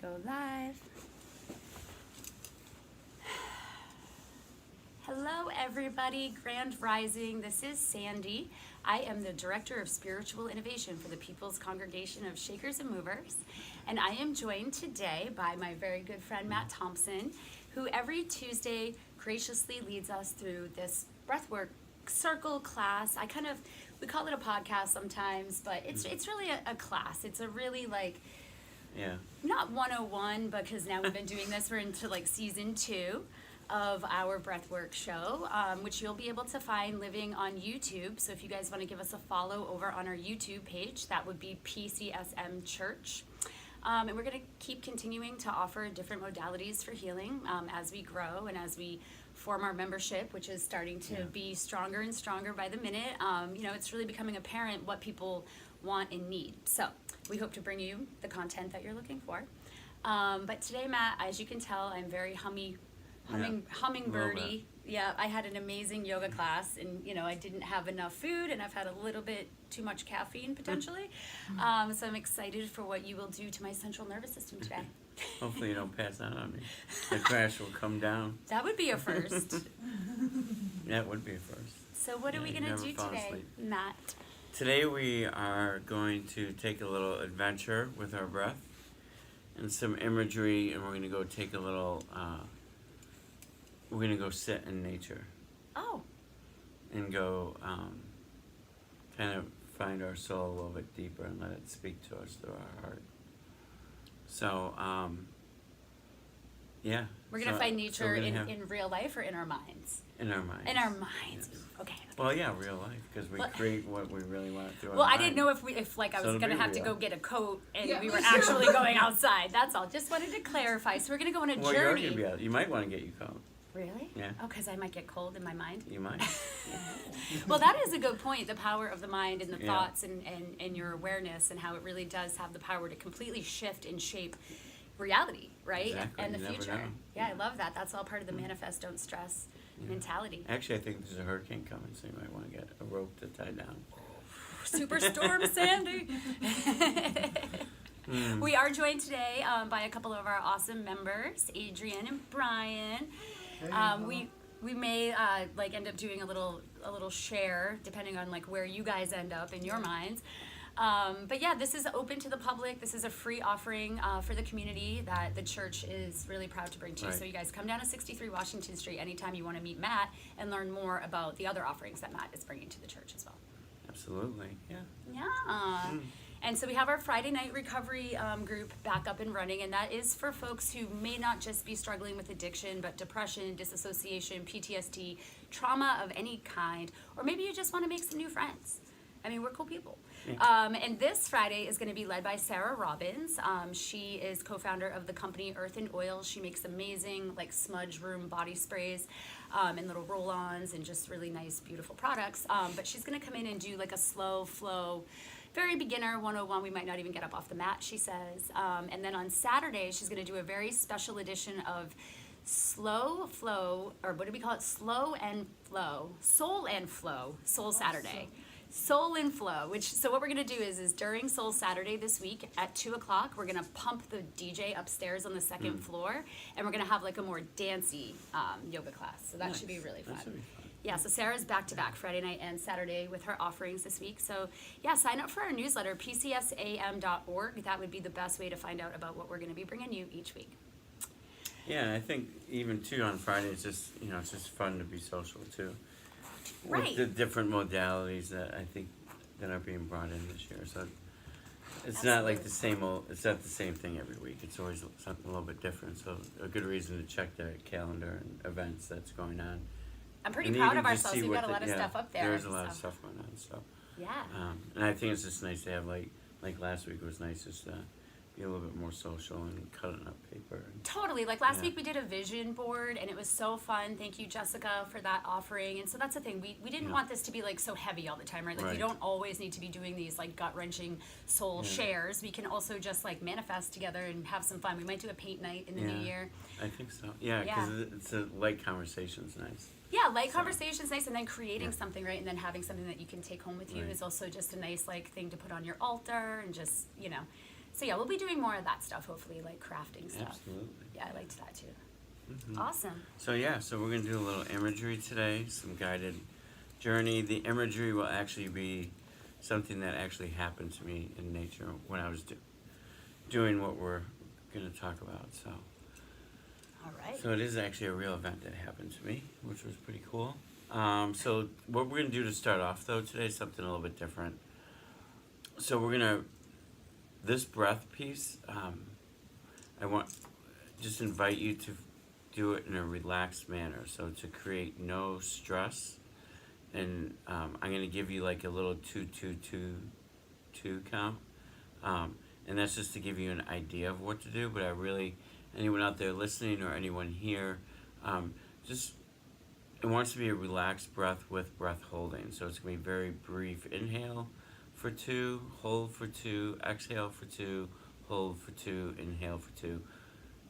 go live. Hello everybody, Grand Rising. This is Sandy. I am the Director of Spiritual Innovation for the People's Congregation of Shakers and Movers. And I am joined today by my very good friend Matt Thompson, who every Tuesday graciously leads us through this breathwork circle class. We call it a podcast sometimes, but it's really a class. It's a really not 101, because now we've been doing this, we're into season 2 of our breathwork show, which you'll be able to find living on YouTube. So if you guys want to give us a follow over on our YouTube page, that would be PCSM Church. And we're going to keep continuing to offer different modalities for healing as we grow and as we form our membership, which is starting to be stronger and stronger by the minute. It's really becoming apparent what people want and need. So we hope to bring you the content that you're looking for. But today, Matt, as you can tell, I'm very hummingbirdie. Yeah, I had an amazing yoga class, and I didn't have enough food, and I've had a little bit too much caffeine potentially. So I'm excited for what you will do to my central nervous system today. Hopefully you don't pass out on me. The crash will come down. That would be a first. That would be a first. So what are we going to do today, asleep. Matt? Today we are going to take a little adventure with our breath and some imagery, and we're going to go take a little, we're going to go sit in nature. Oh. And go kind of find our soul a little bit deeper and let it speak to us through our heart. So, yeah. We're going to find nature in real life or in our minds? In our minds. In our minds. Yes. Okay. Well, yeah, real life, because we create what we really want through our Well, I mind. didn't know if I was going to have to go get a coat and we were actually going outside. That's all. Just wanted to clarify. So we're going to go on a journey. You're going to be out. You might want to get your coat. Really? Yeah. Oh, because I might get cold in my mind? You might. Well, that is a good point, the power of the mind and the thoughts and your awareness, and how it really does have the power to completely shift and shape reality, right? Exactly. And the You never future. know. Yeah, I love that. That's all part of the manifest, don't stress mentality. Actually, I think there's a hurricane coming, so you might want to get a rope to tie down. Superstorm Sandy. We are joined today by a couple of our awesome members, Adrian and Brian. We may end up doing a little share depending on where you guys end up in your minds. But yeah, this is open to the public. This is a free offering for the community that the church is really proud to bring to you. Right. So you guys come down to 63 Washington Street anytime you want to meet Matt and learn more about the other offerings that Matt is bringing to the church as well. Absolutely. Yeah. Yeah. And so we have our Friday night recovery group back up and running, and that is for folks who may not just be struggling with addiction, but depression, disassociation, PTSD, trauma of any kind, or maybe you just want to make some new friends. I mean, we're cool people. Yeah. And this Friday is going to be led by Sarah Robbins. She is co-founder of the company Earth and Oil. She makes amazing smudge room body sprays and little roll-ons and just really nice, beautiful products. But she's going to come in and do a slow flow, very beginner 101. We might not even get up off the mat, she says. And then on Saturday, she's going to do a very special edition of Slow Flow, or what do we call it? Slow and Flow. Soul and Flow. Soul Saturday. Soul and Flow, so what we're going to do is during Soul Saturday this week at 2 o'clock, we're going to pump the DJ upstairs on the second floor, and we're going to have a more dancey yoga class. So that should be really fun. That should be fun. Yeah, so Sarah's back-to-back Friday night and Saturday with her offerings this week. So yeah, sign up for our newsletter, pcsam.org. That would be the best way to find out about what we're going to be bringing you each week. Yeah, and I think even too on Friday, it's just it's just fun to be social too. Right. With the different modalities that I think that are being brought in this year. So it's Absolutely. not like the same old, it's not the same thing every week. It's always something a little bit different. So a good reason to check the calendar and events that's going on. I'm pretty And proud even of just ourselves. see We've what got a lot of stuff up there. There's a lot of stuff going on. So Yeah. and I think it's just nice to have like last week, it was nice just to be a little bit more social and cutting up paper. Totally. Last week we did a vision board, and it was so fun. Thank you, Jessica, for that offering. And so that's the thing. We didn't want this to be so heavy all the time, right? We don't always need to be doing these gut-wrenching soul shares. We can also just manifest together and have some fun. We might do a paint night in the new year. I think so. Yeah, because it's a light conversation's nice. Yeah, light conversation's nice, and then creating something, right? And then having something that you can take home with you is also just a nice thing to put on your altar, and just So yeah, we'll be doing more of that stuff, hopefully, like crafting stuff. Absolutely. Yeah, I liked that too. Mhm. Awesome. So yeah, so we're gonna do a little imagery today, some guided journey. The imagery will actually be something that actually happened to me in nature when I was doing what we're gonna talk about. So, All right. so it is actually a real event that happened to me, which was pretty cool. So what we're gonna do to start off though today is something a little bit different. So we're gonna this breath piece. I want just invite you to do it in a relaxed manner. So to create no stress, and I'm gonna give you like a little 2-2-2-2 count, and that's just to give you an idea of what to do. But I really, anyone out there listening or anyone here, just it wants to be a relaxed breath with breath holding. So it's gonna be very brief. Inhale for 2, hold for 2, exhale for 2, hold for 2, inhale for 2,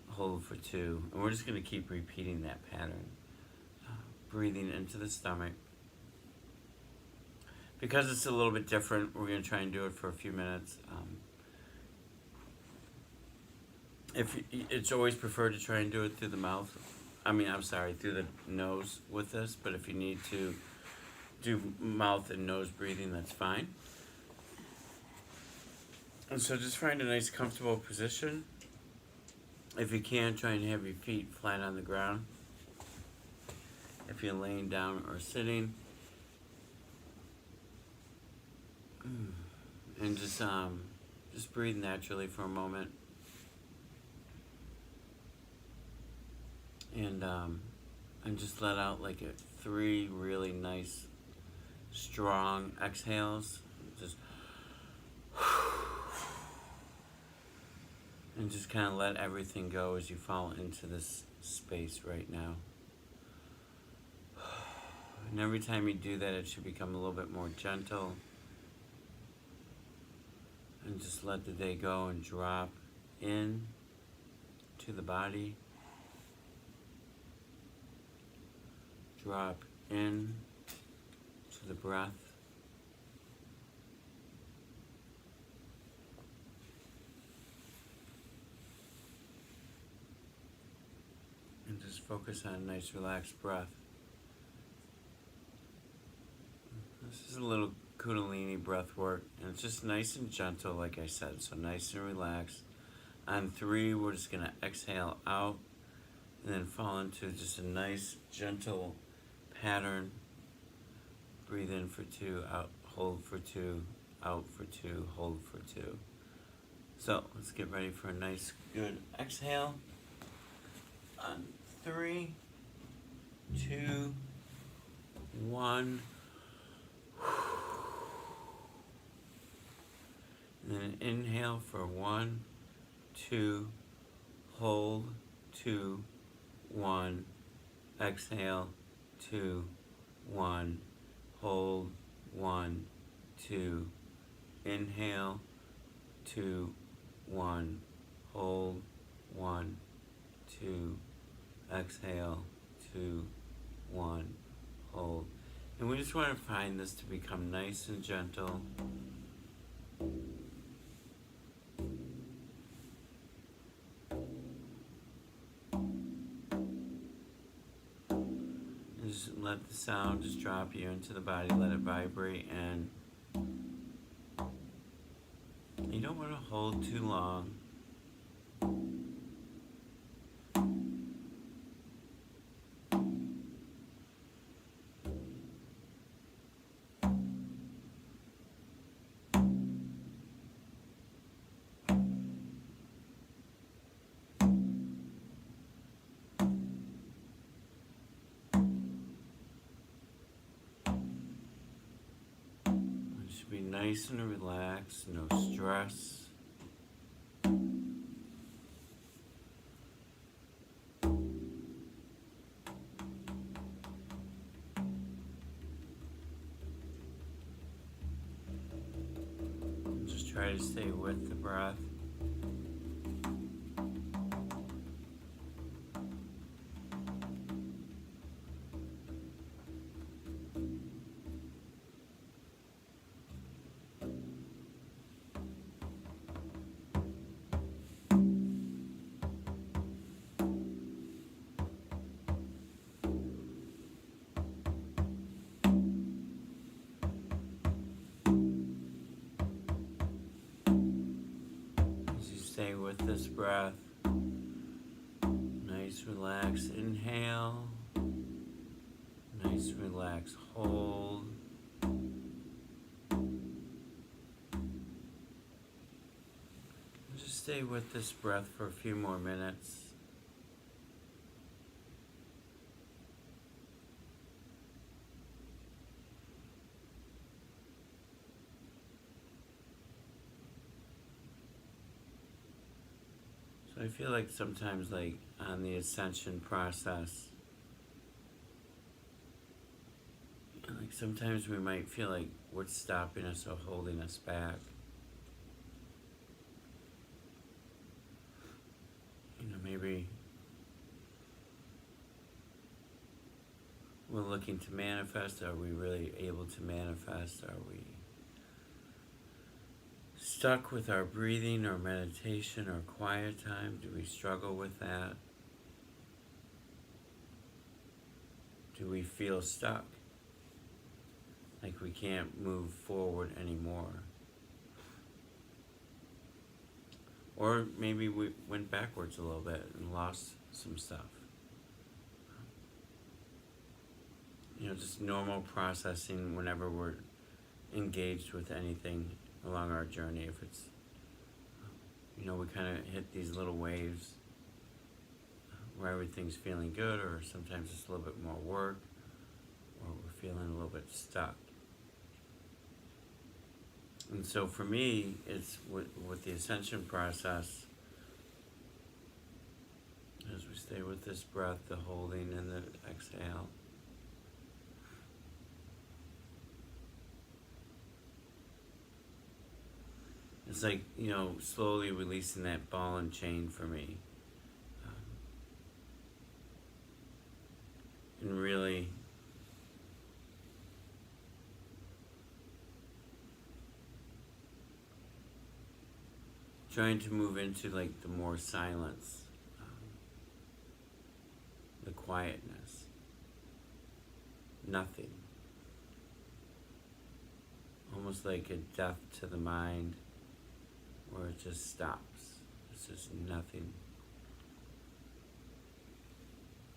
hold for 2, and we're just going to keep repeating that pattern. Breathing into the stomach. Because it's a little bit different, we're going to try and do it for a few minutes. If it's always preferred to try and do it through the mouth. Through the nose with this, but if you need to do mouth and nose breathing, that's fine. And so just find a nice comfortable position. If you can, try and have your feet flat on the ground. If you're laying down or sitting. And just breathe naturally for a moment. And just let out like 3 really nice, strong exhales. Just and just kind of let everything go as you fall into this space right now. And every time you do that, it should become a little bit more gentle. And just let the day go and drop in to the body. Drop in to the breath. And just focus on a nice relaxed breath. This is a little Kundalini breath work, and it's just nice and gentle, like I said, so nice and relaxed. On 3, we're just going to exhale out and then fall into just a nice, gentle pattern. Breathe in for 2, out, hold for 2, out for 2, hold for 2. So let's get ready for a nice, good exhale. On 3, 2, 1. And then inhale for 1, 2, hold, 2, 1, exhale, 2, 1, hold, 1, 2, inhale, 2, 1, hold, 1, 2, exhale, 2, 1, hold. And we just want to find this to become nice and gentle. And just let the sound just drop you into the body, let it vibrate, and you don't want to hold too long. Be nice and relaxed, no stress. And just try to stay with the breath. stay with this breath. Nice relaxed inhale. Nice relaxed hold. Just stay with this breath for a few more minutes. So I feel like sometimes, like on the ascension process, like sometimes we might feel like what's stopping us or holding us back. Maybe we're looking to manifest. Are we really able to manifest? Are we stuck with our breathing or meditation or quiet time? Do we struggle with that? Do we feel stuck? Like we can't move forward anymore? Or maybe we went backwards a little bit and lost some stuff. Just normal processing whenever we're engaged with anything along our journey. If it's, we kind of hit these little waves where everything's feeling good, or sometimes it's a little bit more work, or we're feeling a little bit stuck. And so for me, it's with the ascension process, as we stay with this breath, the holding and the exhale. It's like, slowly releasing that ball and chain for me. And really trying to move into like the more silence, the quietness, nothing. Almost like a death to the mind, where it just stops. It's just nothing.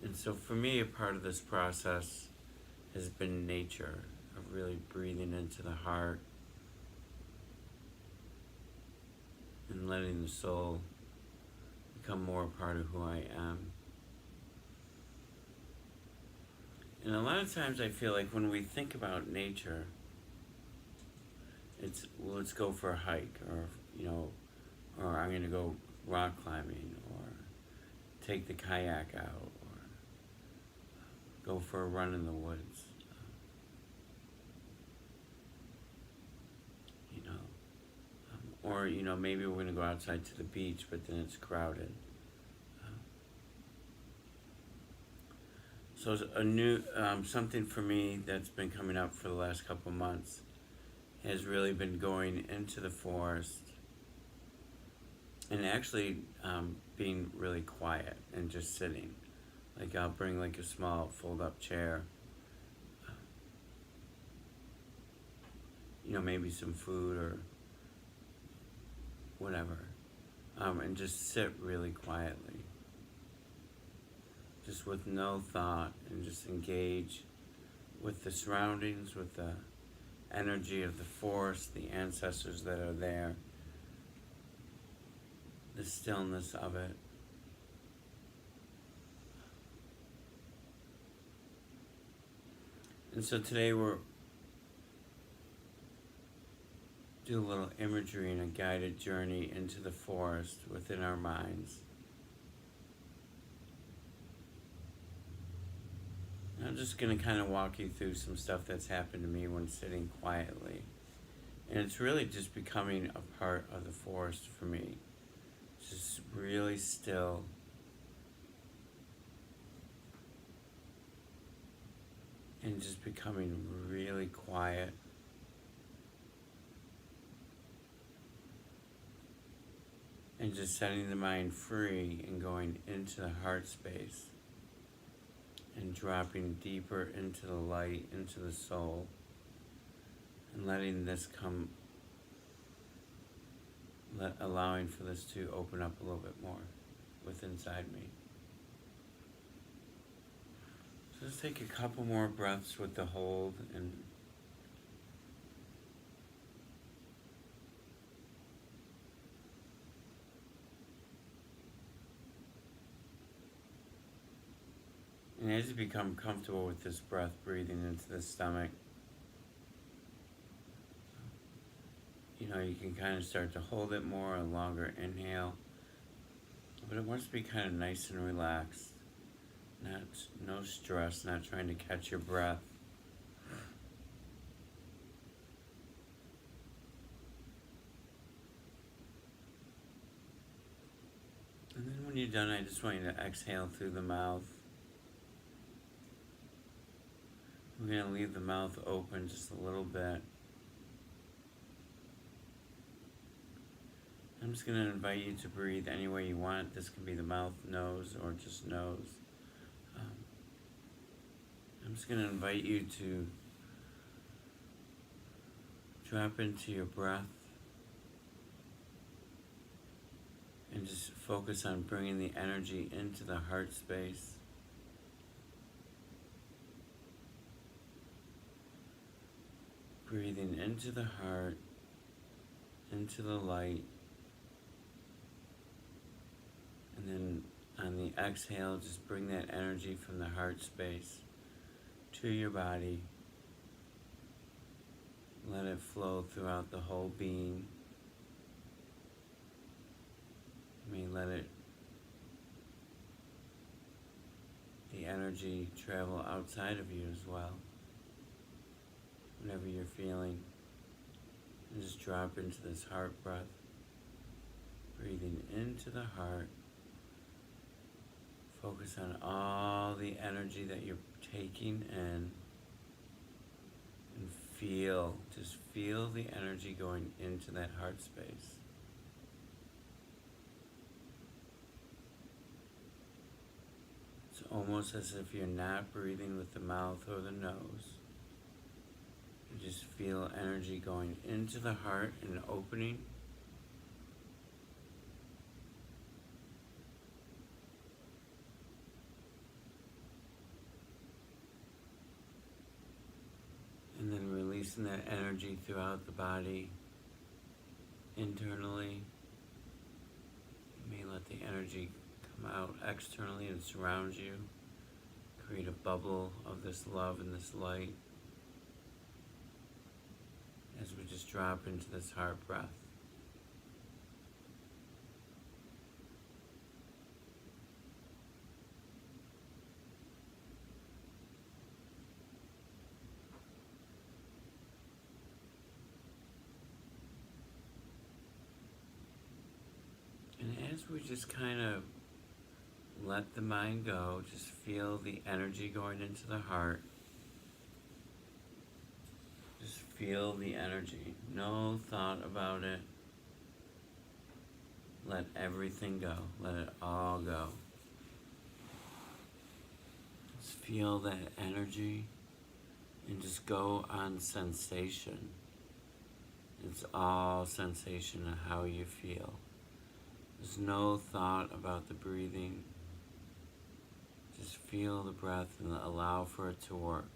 And so for me, a part of this process has been nature, of really breathing into the heart and letting the soul become more a part of who I am. And a lot of times I feel like when we think about nature, it's, well, let's go for a hike, or I'm gonna go rock climbing, or take the kayak out, or go for a run in the woods. Or, maybe we're gonna go outside to the beach, but then it's crowded. So a new, something for me that's been coming up for the last couple months has really been going into the forest and actually being really quiet and just sitting. Like I'll bring like a small fold-up chair, maybe some food or whatever, and just sit really quietly, just with no thought, and just engage with the surroundings, with the energy of the forest, the ancestors that are there, the stillness of it. And so today we're do a little imagery and a guided journey into the forest within our minds. And I'm just going to kind of walk you through some stuff that's happened to me when sitting quietly. And it's really just becoming a part of the forest for me. Just really still. And just becoming really quiet. And just setting the mind free and going into the heart space and dropping deeper into the light, into the soul, and letting this come allowing for this to open up a little bit more within inside me. So just take a couple more breaths with the hold and as you become comfortable with this breath breathing into the stomach, you know, you can kind of start to hold it more, a longer inhale. But it wants to be kind of nice and relaxed. No stress, not trying to catch your breath. And then when you're done, I just want you to exhale through the mouth. We're going to leave the mouth open just a little bit. I'm just going to invite you to breathe any way you want. This can be the mouth, nose, or just nose. I'm just going to invite you to drop into your breath and just focus on bringing the energy into the heart space. Breathing into the heart, into the light, and then on the exhale, just bring that energy from the heart space to your body. Let it flow throughout the whole being. You may let the energy travel outside of you as well. Whatever you're feeling, and just drop into this heart breath, breathing into the heart. Focus on all the energy that you're taking in, and just feel the energy going into that heart space. It's almost as if you're not breathing with the mouth or the nose. You just feel energy going into the heart and opening. And then releasing that energy throughout the body internally. You may let the energy come out externally and surround you. Create a bubble of this love and this light as we just drop into this heart breath. And as we just kind of let the mind go, just feel the energy going into the heart. Just feel the energy. No thought about it. Let everything go. Let it all go. Just feel that energy and just go on sensation. It's all sensation of how you feel. There's no thought about the breathing. Just feel the breath and allow for it to work.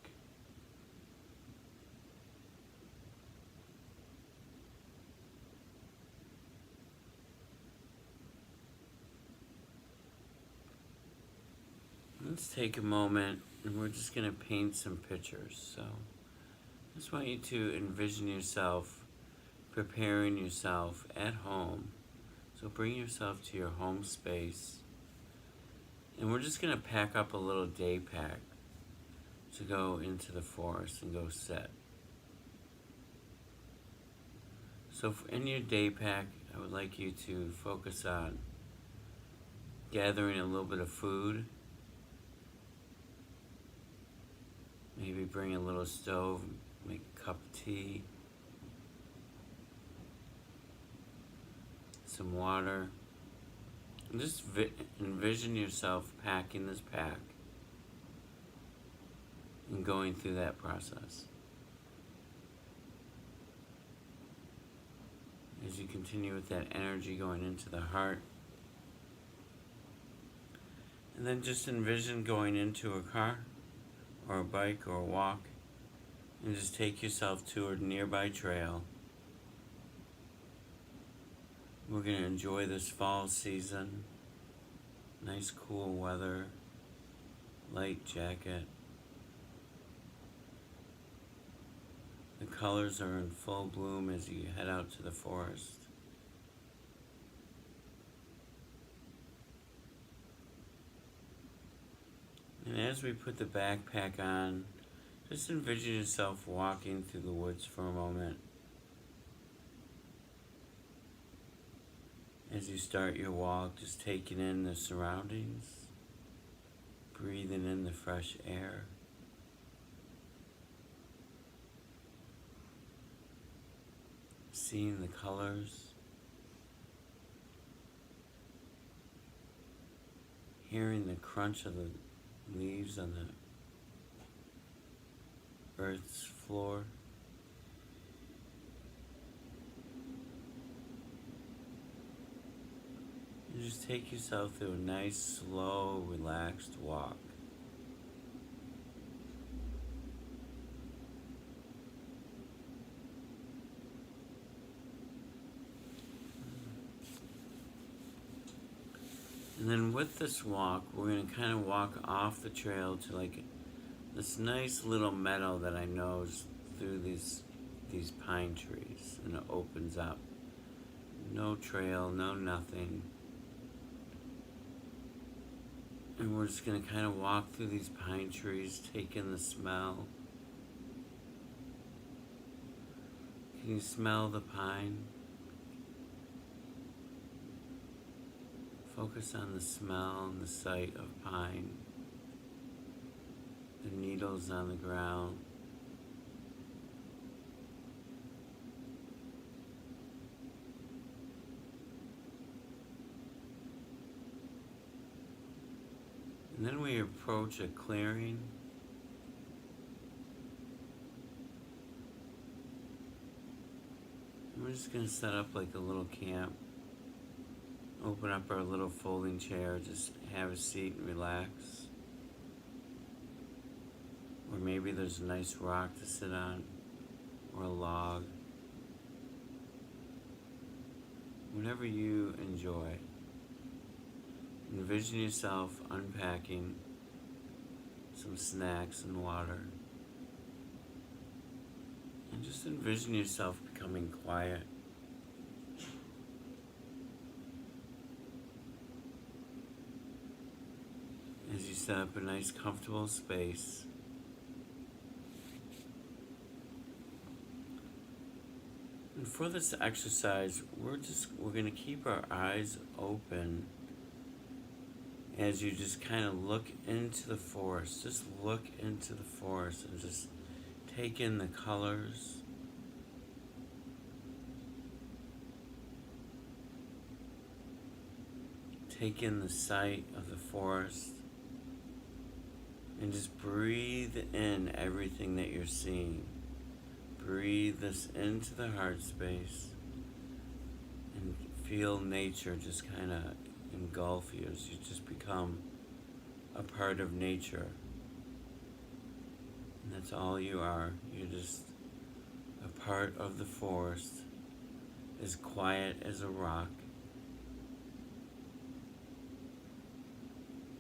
Let's take a moment and we're just going to paint some pictures. So I just want you to envision yourself preparing yourself at home. So bring yourself to your home space. And we're just going to pack up a little day pack to go into the forest and go sit. So in your day pack, I would like you to focus on gathering a little bit of food. Maybe bring a little stove, make a cup of tea, some water. And just envision yourself packing this pack and going through that process. as you continue with that energy going into the heart. And then just envision going into a car or a bike or a walk, and just take yourself to a nearby trail. We're going to enjoy this fall season. Nice cool weather, light jacket. The colors are in full bloom as you head out to the forest. And as we put the backpack on, just envision yourself walking through the woods for a moment. As you start your walk, just taking in the surroundings, breathing in the fresh air. Seeing the colors, hearing the crunch of the leaves on the earth's floor. And just take yourself through a nice, slow, relaxed walk. And then with this walk, we're going to kind of walk off the trail to like this nice little meadow that I know is through these pine trees, and it opens up. No trail, no nothing. And we're just going to kind of walk through these pine trees, take in the smell. Can you smell the pine? Focus on the smell and the sight of pine, the needles on the ground. And then we approach a clearing. And we're just going to set up like a little camp. Open up our little folding chair, just have a seat and relax. Or maybe there's a nice rock to sit on, or a log. Whatever you enjoy. Envision yourself unpacking some snacks and water. And just envision yourself becoming quiet. As you set up a nice comfortable space. And for this exercise, we're going to keep our eyes open as you just kind of look into the forest. Just look into the forest and just take in the colors. Take in the sight of the forest. And just breathe in everything that you're seeing. Breathe this into the heart space. And feel nature just kind of engulf you as you just become a part of nature. And that's all you are. You're just a part of the forest, as quiet as a rock.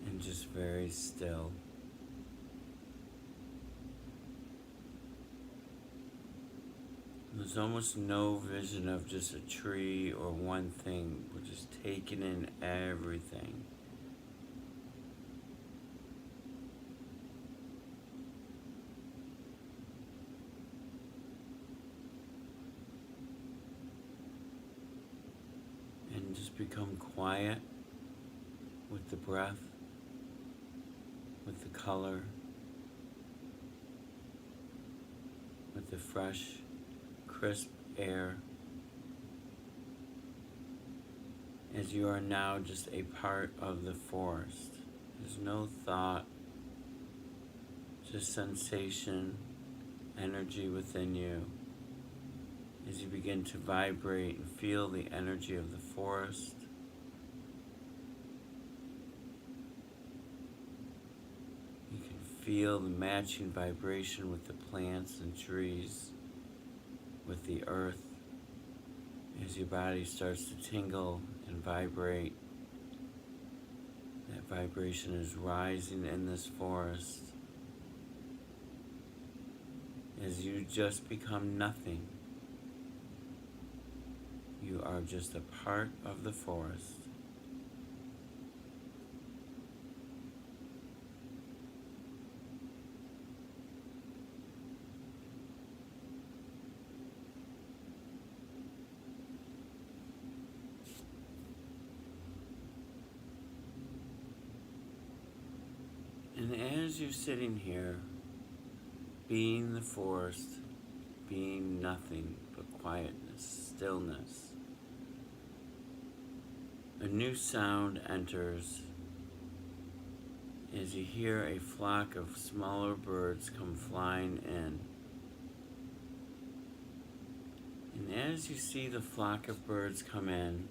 And just very still. There's almost no vision of just a tree or one thing. We're just taking in everything. And just become quiet with the breath, with the color, with the fresh, crisp air, as you are now just a part of the forest. There's no thought, just sensation, energy within you as you begin to vibrate and feel the energy of the forest. You can feel the matching vibration with the plants and trees, with the earth, as your body starts to tingle and vibrate. That vibration is rising in this forest as you just become nothing. You are just a part of the forest. And as you're sitting here, being the forest, being nothing but quietness, stillness, a new sound enters as you hear a flock of smaller birds come flying in. And as you see the flock of birds come in,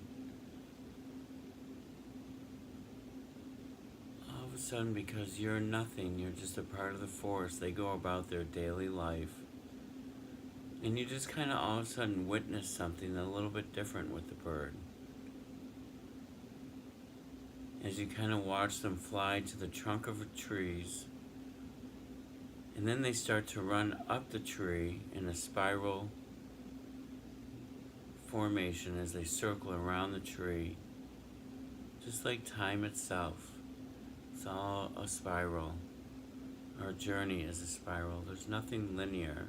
all of a sudden, because you're nothing, you're just a part of the forest, they go about their daily life. And you just kind of all of a sudden witness something a little bit different with the bird. As you kind of watch them fly to the trunk of the trees, and then they start to run up the tree in a spiral formation as they circle around the tree, just like time itself. It's all a spiral. Our journey is a spiral. There's nothing linear,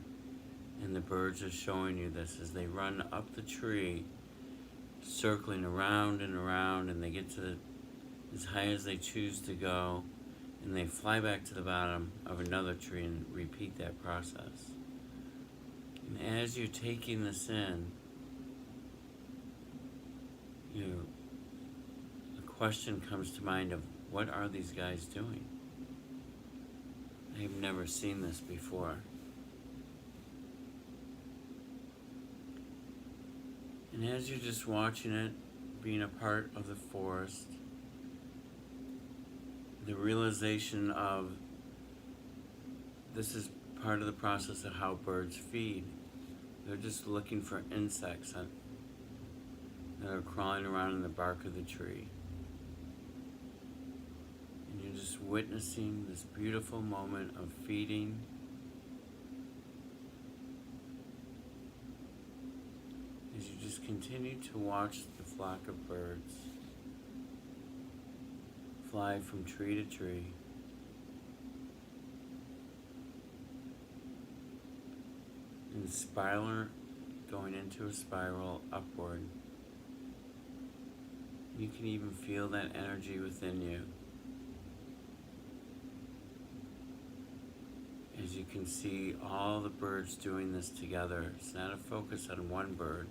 and the birds are showing you this as they run up the tree, circling around and around, and they get to as high as they choose to go, and they fly back to the bottom of another tree and repeat that process. And as you're taking this in, a question comes to mind of, what are these guys doing? I've never seen this before. And as you're just watching it, being a part of the forest, the realization of this is part of the process of how birds feed. They're just looking for insects that are crawling around in the bark of the tree. And you're just witnessing this beautiful moment of feeding. As you just continue to watch the flock of birds fly from tree to tree. And spiral, going into a spiral upward. You can even feel that energy within you. As you can see all the birds doing this together. It's not a focus on one bird.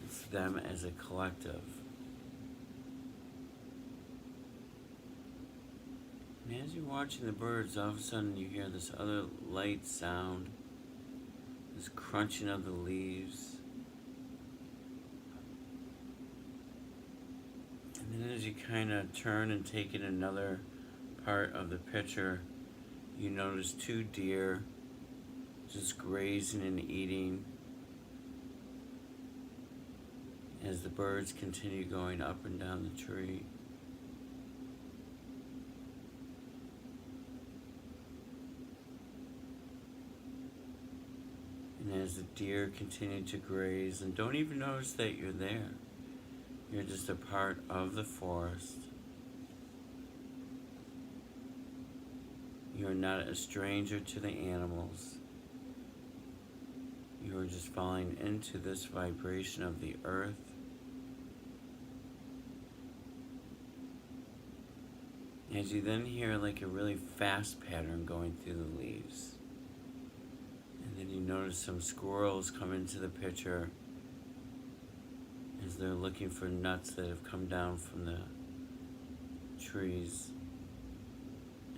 It's them as a collective. And as you're watching the birds, all of a sudden you hear this other light sound, this crunching of the leaves. And then as you kind of turn and take in another part of the picture, you notice two deer just grazing and eating as the birds continue going up and down the tree. And as the deer continue to graze, and don't even notice that you're there. You're just a part of the forest. You are not a stranger to the animals. You are just falling into this vibration of the earth. As you then hear like a really fast pattern going through the leaves. And then you notice some squirrels come into the picture as they're looking for nuts that have come down from the trees,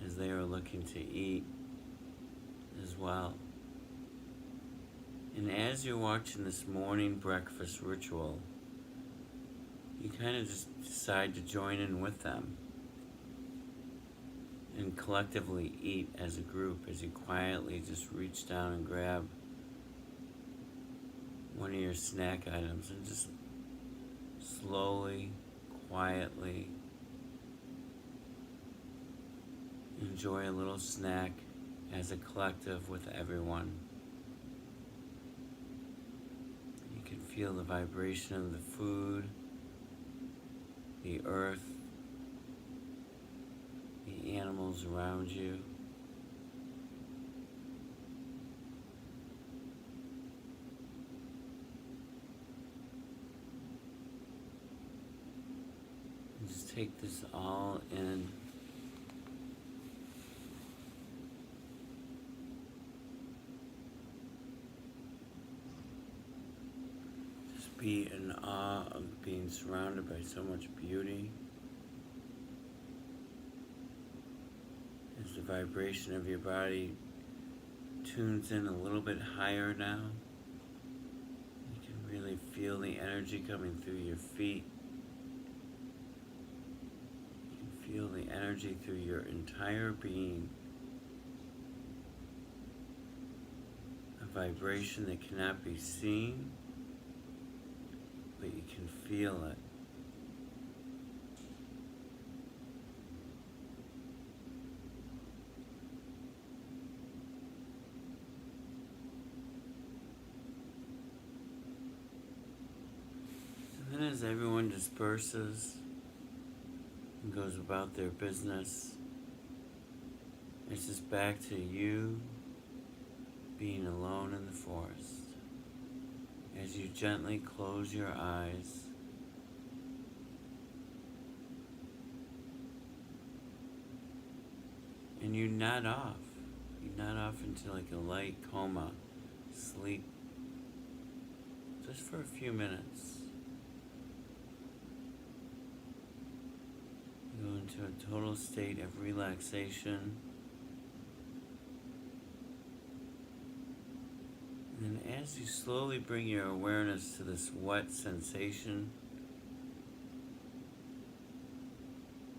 as they are looking to eat as well. And as you're watching this morning breakfast ritual, you kind of just decide to join in with them and collectively eat as a group as you quietly just reach down and grab one of your snack items and just slowly, quietly enjoy a little snack as a collective with everyone. You can feel the vibration of the food, the earth, the animals around you. And just take this all in. Just be in awe of being surrounded by so much beauty. As the vibration of your body tunes in a little bit higher now, you can really feel the energy coming through your feet. You can feel the energy through your entire being. A vibration that cannot be seen, but you can feel it. And then as everyone disperses and goes about their business, it's just back to you being alone in the forest. As you gently close your eyes, and you nod off. You nod off into like a light coma, sleep, just for a few minutes. You go into a total state of relaxation. And then as you slowly bring your awareness to this wet sensation,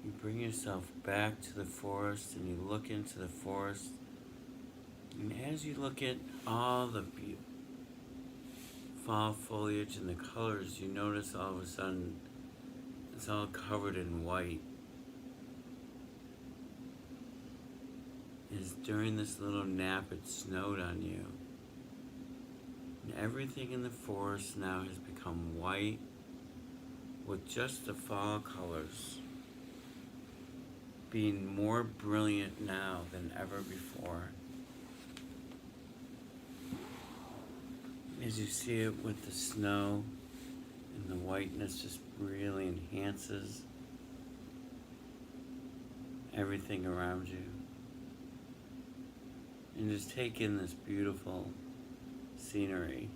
you bring yourself back to the forest and you look into the forest. And as you look at all the fall foliage and the colors, you notice all of a sudden it's all covered in white. As during this little nap it snowed on you. And everything in the forest now has become white with just the fall colors being more brilliant now than ever before. As you see it with the snow and the whiteness just really enhances everything around you. And just take in this beautiful scenery.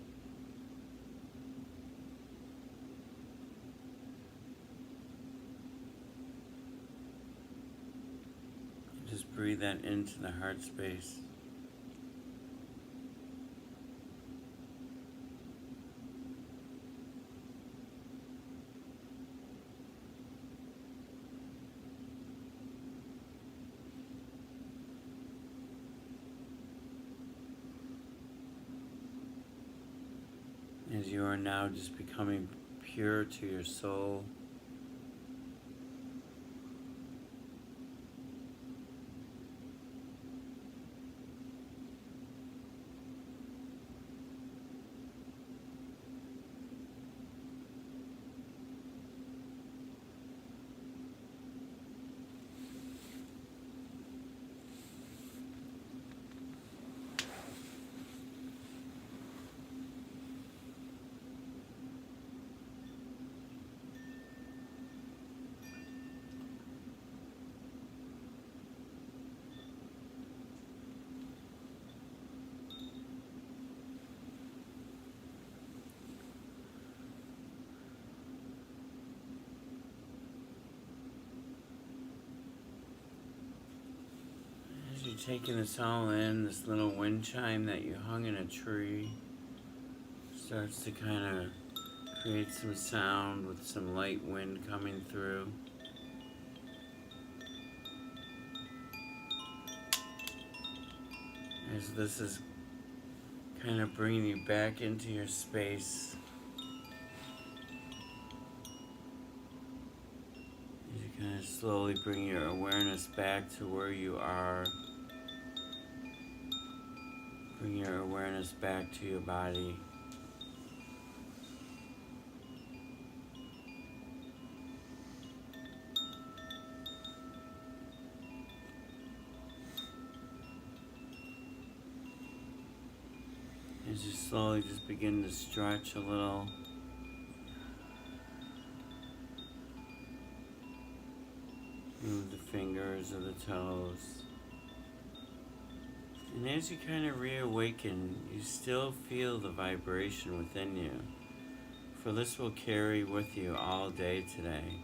And just breathe that into the heart space. As you are now just becoming pure to your soul. As you're taking this all in, this little wind chime that you hung in a tree, starts to kind of create some sound with some light wind coming through. As this is kind of bringing you back into your space. As you kind of slowly bring your awareness back to where you are. Bring your awareness back to your body. As you slowly just begin to stretch a little. Move the fingers or the toes. And as you kind of reawaken, you still feel the vibration within you. For this will carry with you all day today.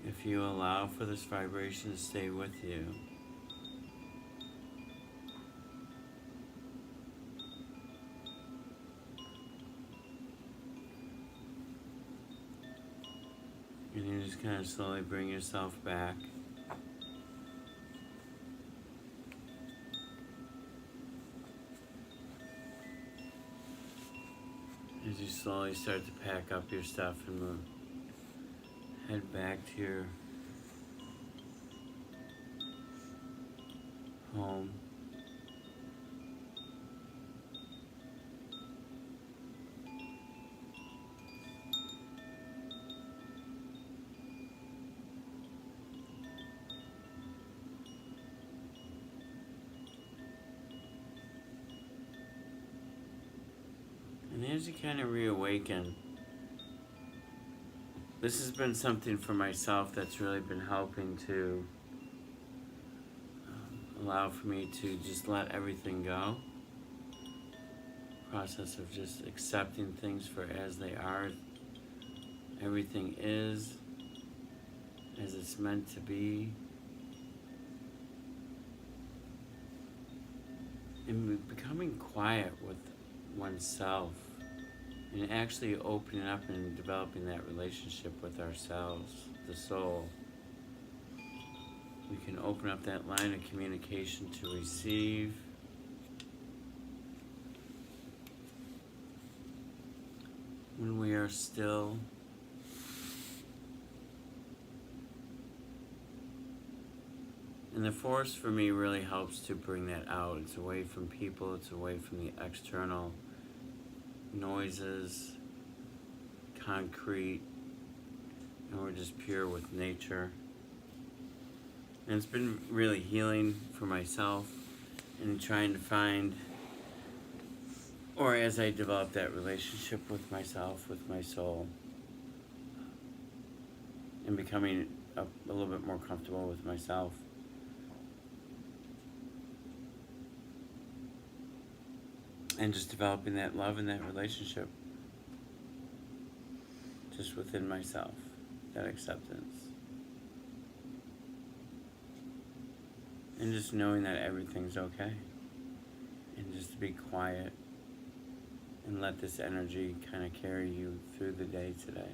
If you allow for this vibration to stay with you. And you just kind of slowly bring yourself back. As you slowly start to pack up your stuff and move, head back to your home. And as you kind of reawaken, this has been something for myself that's really been helping to allow for me to just let everything go. Process of just accepting things for as they are. Everything is as it's meant to be. And becoming quiet with oneself. And actually opening up and developing that relationship with ourselves, the soul. We can open up that line of communication to receive. When we are still. And the forest for me really helps to bring that out. It's away from people, it's away from the external noises, concrete, and we're just pure with nature. And it's been really healing for myself and trying to find, or as I develop that relationship with myself, with my soul, and becoming a little bit more comfortable with myself. And just developing that love and that relationship just within myself, that acceptance. And just knowing that everything's okay. And just to be quiet and let this energy kind of carry you through the day today.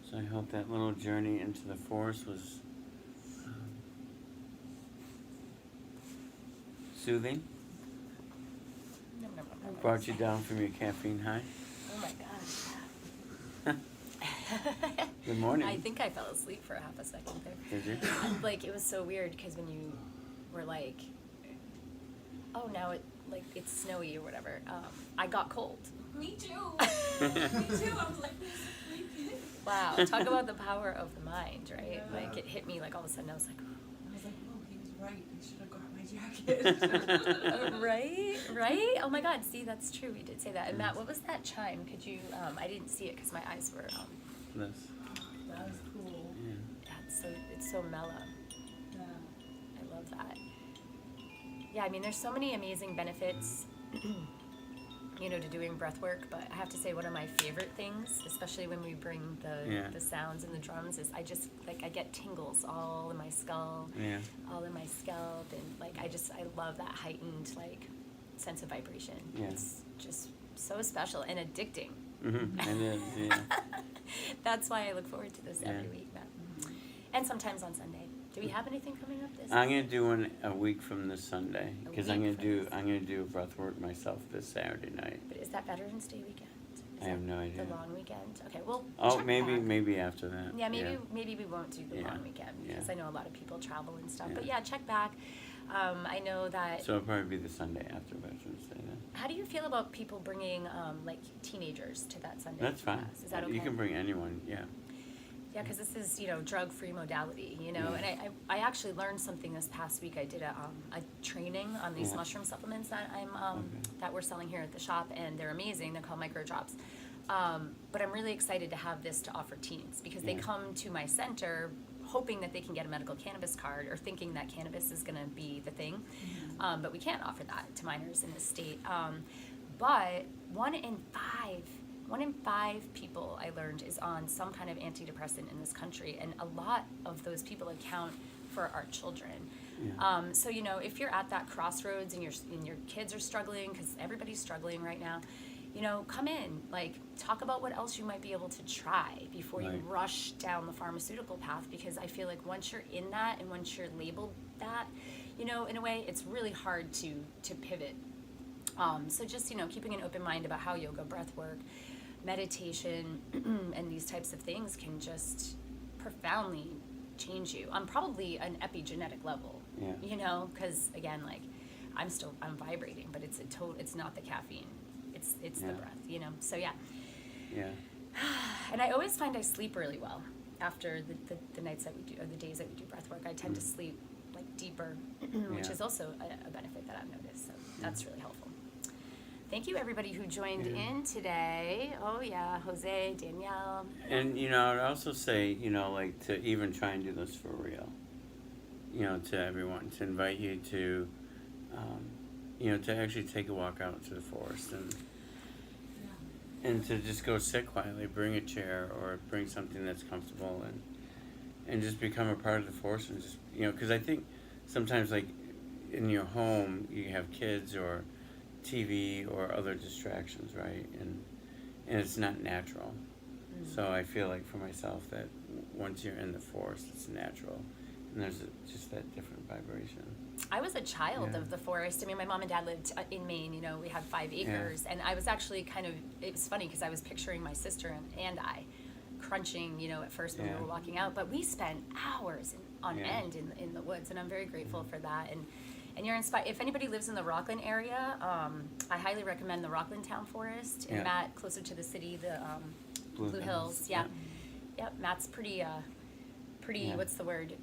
So I hope that little journey into the forest was soothing. Brought you down from your caffeine high. Oh my gosh. Good morning. I think I fell asleep for half a second there. Did you? Like, it was so weird because when you were like, oh, now it's snowy or whatever, I got cold. Me too. Me too. I was like, Wow, talk about the power of the mind, right? Yeah. Like, it hit me like all of a sudden I was like, oh, he was right. I should have got my jacket. right? Oh my God, see, that's true. We did say that. And Matt, what was that chime? Could you, I didn't see it because my eyes were, This. That was cool. Yeah. it's so mellow. Yeah. I love that. Yeah, I mean, there's so many amazing benefits to doing breath work, but I have to say one of my favorite things, especially when we bring the sounds and the drums, is I just I get tingles all in my skull, all in my scalp, and I love that heightened sense of vibration. Yeah. It's just so special and addicting. Mm-hmm. It is, yeah. That's why I look forward to this every week, Matt. And sometimes on Sunday. Do we have anything coming up this I'm gonna do one a week from this Sunday because I'm week gonna from do a breath work myself this Saturday night. But is that Veterans Day weekend? Is I have that no idea. The long weekend? Okay, well, Oh, check maybe back. after that. Yeah, maybe we won't do the Yeah. long weekend because Yeah. I know a lot of people travel and stuff. Yeah. But yeah, check back. I know that. So it'll probably be the Sunday after Veterans Day then. How do you feel about people bringing teenagers to that Sunday? That's fine. class? Is that okay? You can bring anyone, yeah. Yeah, because this is drug-free modality, and I actually learned something this past week. I did a training on these mushroom supplements that that we're selling here at the shop, and they're amazing. They're called micro drops. But I'm really excited to have this to offer teens because they come to my center hoping that they can get a medical cannabis card or thinking that cannabis is going to be the thing. But we can't offer that to minors in this state. But one in five people I learned is on some kind of antidepressant in this country, and a lot of those people account for our children. Yeah. So if you're at that crossroads and your kids are struggling, because everybody's struggling right now, come in, talk about what else you might be able to try before you rush down the pharmaceutical path, because I feel like once you're in that and once you're labeled that, in a way, it's really hard to pivot. So just, keeping an open mind about how yoga, breath work, meditation, and these types of things can just profoundly change you on probably an epigenetic level, because again, I'm vibrating, but it's not the caffeine. It's the breath, so yeah. And I always find I sleep really well after the nights that we do, or the days that we do breath work. I tend to sleep deeper, which is also a benefit that I've noticed, so that's really helpful. Thank you everybody who joined in today. Oh yeah, Jose, Danielle. And I'd also say, to even try and do this for real. To everyone, to invite you to to actually take a walk out into the forest and to just go sit quietly, bring a chair or bring something that's comfortable and just become a part of the forest and just, because I think sometimes in your home you have kids or TV or other distractions, right? And it's not natural. So I feel like for myself that once you're in the forest, it's natural. And there's just that different vibration. I was a child of the forest. I mean, my mom and dad lived in Maine. We had 5 acres. And I was actually it was funny because I was picturing my sister and I crunching, at first when we were walking out. But we spent hours on end in the woods. And I'm very grateful for that. And you're inspired. If anybody lives in the Rockland area, I highly recommend the Rockland Town Forest. And Matt, closer to the city, the Blue Hills. Yeah. Yep. Matt's pretty. What's the word?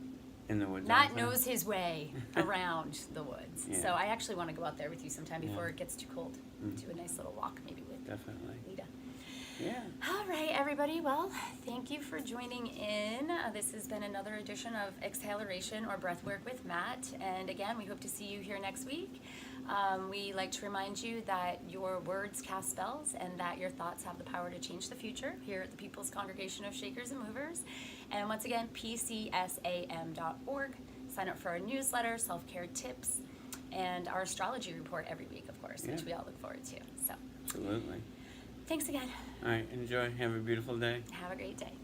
In the woods. Matt knows his way around the woods. Yeah. So I actually want to go out there with you sometime before it gets too cold. Do a nice little walk maybe with Definitely. Lita. Yeah. All right, everybody. Well, thank you for joining in. This has been another edition of Exhaleration or Breathwork with Matt. And again, we hope to see you here next week. We like to remind you that your words cast spells and that your thoughts have the power to change the future here at the People's Congregation of Shakers and Movers. And once again, pcsam.org. Sign up for our newsletter, self-care tips, and our astrology report every week, of course, which we all look forward to. So, Absolutely. thanks again. All right. Enjoy. Have a beautiful day. Have a great day.